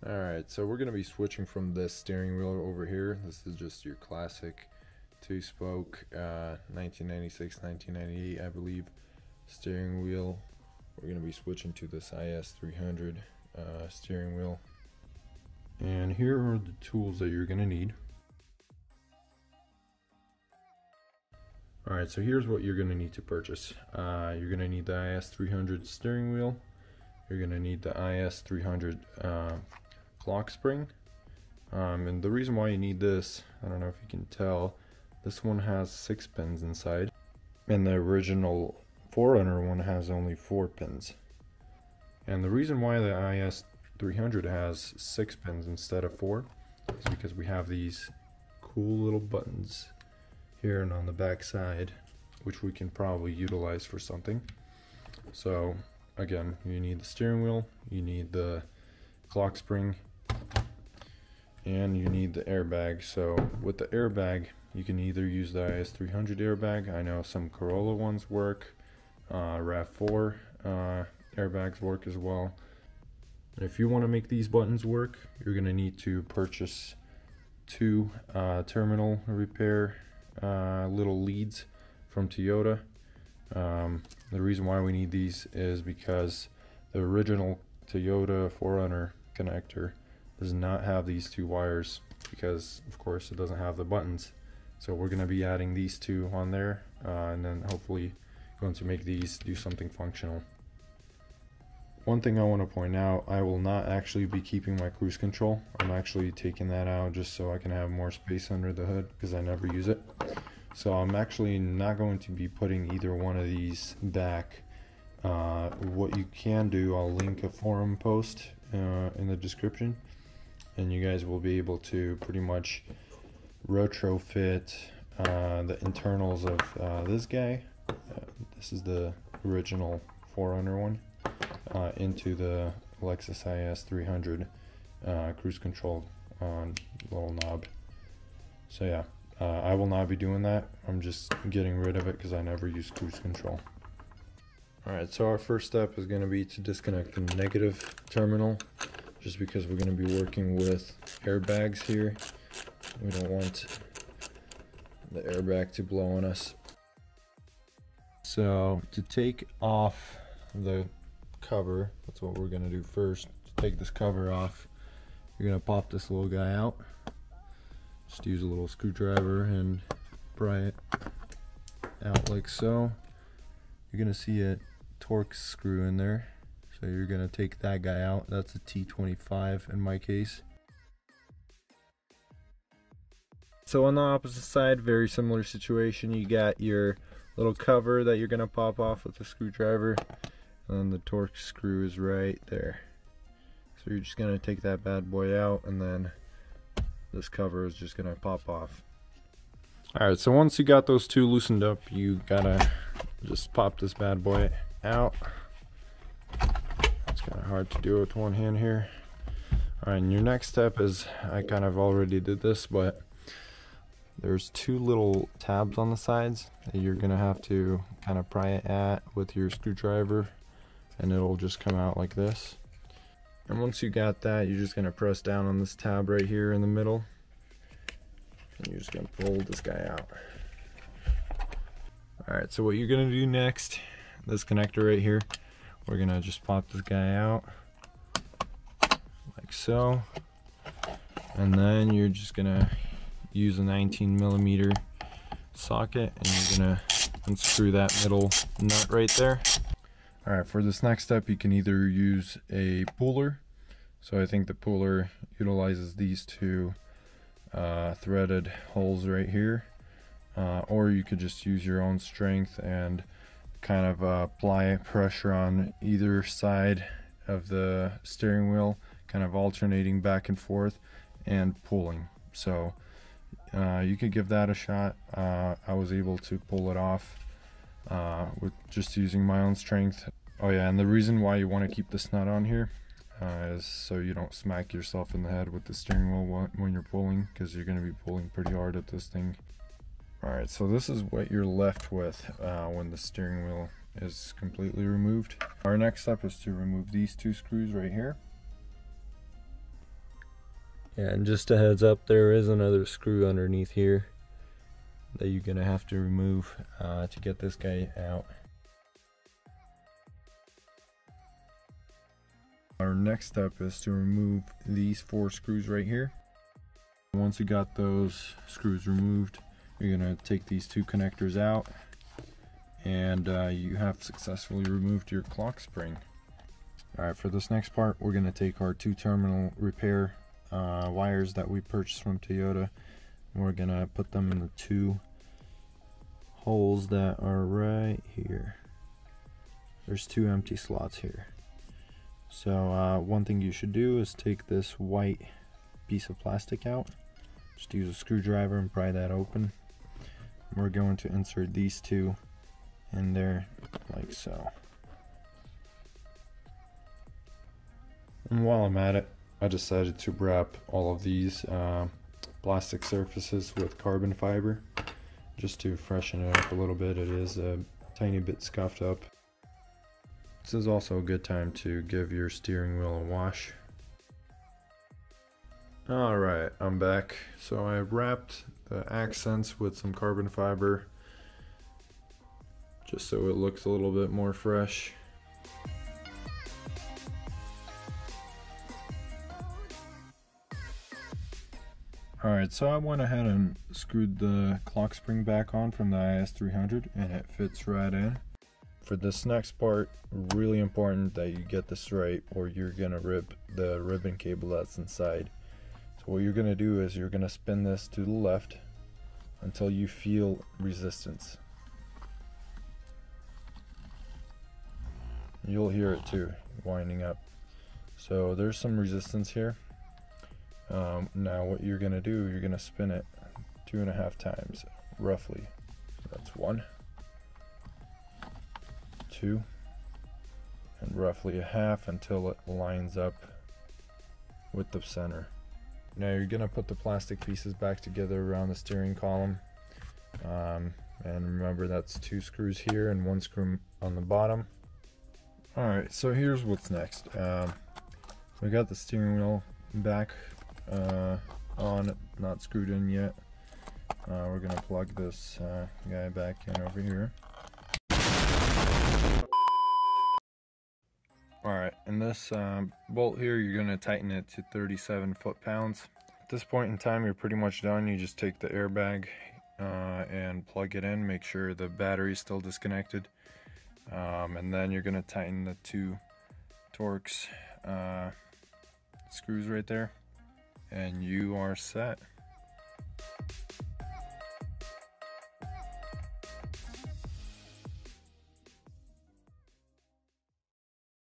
Alright, so we're going to be switching from this steering wheel over here. This is just your classic 2-spoke 1996, 1998 I believe steering wheel. We're going to be switching to this IS 300 steering wheel. And here are the tools that you're going to need. Alright, so here's what you're going to need to purchase. You're going to need the IS 300 steering wheel. You're going to need the IS 300 clock spring. And the reason why you need this, I don't know if you can tell, this one has 6 pins inside. And the original 4Runner one has only 4 pins. And the reason why the IS 300 has 6 pins instead of 4 is because we have these cool little buttons here and on the back side, which we can probably utilize for something. So again, you need the steering wheel, you need the clock spring, and you need the airbag. So with the airbag, you can either use the IS 300 airbag. I know some Corolla ones work, RAV4 airbags work as well. If you want to make these buttons work, you're going to need to purchase 2 terminal repair little leads from Toyota. The reason why we need these is because the original Toyota 4Runner connector does not have these 2 wires, because of course it doesn't have the buttons. So we're going to be adding these 2 on there, and then hopefully going to make these do something functional. One thing I want to point out, I will not actually be keeping my cruise control. I'm actually taking that out just so I can have more space under the hood, because I never use it. So I'm actually not going to be putting either one of these back. What you can do, I'll link a forum post in the description, and you guys will be able to pretty much retrofit the internals of this guy. This is the original 4Runner one. Into the Lexus IS 300 cruise control little knob. So yeah, I will not be doing that. I'm just getting rid of it because I never use cruise control. Alright, so our first step is going to be to disconnect the negative terminal, just because we're going to be working with airbags here. We don't want the airbag to blow on us. So to take off the cover, that's what we're gonna do first. To take this cover off, you're gonna pop this little guy out. Just use a little screwdriver and pry it out like so. You're gonna see a Torx screw in there, so you're gonna take that guy out. That's a T25 in my case. So on the opposite side, very similar situation. You got your little cover that you're gonna pop off with a screwdriver, and then the Torx screw is right there. So you're just gonna take that bad boy out, and then this cover is just gonna pop off. Alright, so once you got those 2 loosened up, you gotta just pop this bad boy out. It's kind of hard to do with one hand here. Alright, and your next step is, I kind of already did this, but there's 2 little tabs on the sides that you're gonna have to kind of pry it at with your screwdriver, and it'll just come out like this. And once you got that, you're just gonna press down on this tab right here in the middle, and you're just gonna pull this guy out. Alright, so what you're gonna do next, this connector right here, we're gonna just pop this guy out like so, and then you're just gonna use a 19mm socket, and you're gonna unscrew that middle nut right there. Alright, for this next step, you can either use a puller. So I think the puller utilizes these 2 threaded holes right here, or you could just use your own strength and kind of apply pressure on either side of the steering wheel, kind of alternating back and forth and pulling. So you could give that a shot. I was able to pull it off with just using my own strength. Oh yeah, and the reason why you want to keep this nut on here is so you don't smack yourself in the head with the steering wheel when you're pulling, because you're going to be pulling pretty hard at this thing. Alright, so this is what you're left with when the steering wheel is completely removed. Our next step is to remove these 2 screws right here. Yeah, and just a heads up, there is another screw underneath here that you're gonna have to remove to get this guy out. Our next step is to remove these 4 screws right here. Once you got those screws removed, you're gonna take these 2 connectors out, and you have successfully removed your clock spring. Alright, for this next part, we're gonna take our 2 terminal repair wires that we purchased from Toyota. We're gonna put them in the 2 holes that are right here. There's 2 empty slots here. So one thing you should do is take this white piece of plastic out. Just use a screwdriver and pry that open. We're going to insert these 2 in there like so. And while I'm at it, I decided to wrap all of these plastic surfaces with carbon fiber just to freshen it up a little bit. It is a tiny bit scuffed up. This is also a good time to give your steering wheel a wash. Alright, I'm back. So I wrapped the accents with some carbon fiber just so it looks a little bit more fresh. Alright, so I went ahead and screwed the clock spring back on from the IS300 and it fits right in. For this next part, really important that you get this right or you're gonna rip the ribbon cable that's inside. So what you're gonna do is you're gonna spin this to the left until you feel resistance. You'll hear it too, winding up. So there's some resistance here. Now what you're gonna do, you're gonna spin it 2.5 times, roughly. So that's 1, 2, and roughly a half until it lines up with the center. Now you're gonna put the plastic pieces back together around the steering column. And remember that's 2 screws here and 1 screw on the bottom. Alright, so here's what's next. We got the steering wheel back on, not screwed in yet. We're gonna plug this guy back in over here. Alright, and this bolt here, you're gonna tighten it to 37 foot-pounds. At this point in time, you're pretty much done. You just take the airbag and plug it in, make sure the battery's still disconnected. And then you're gonna tighten the 2 Torx screws right there, and you are set.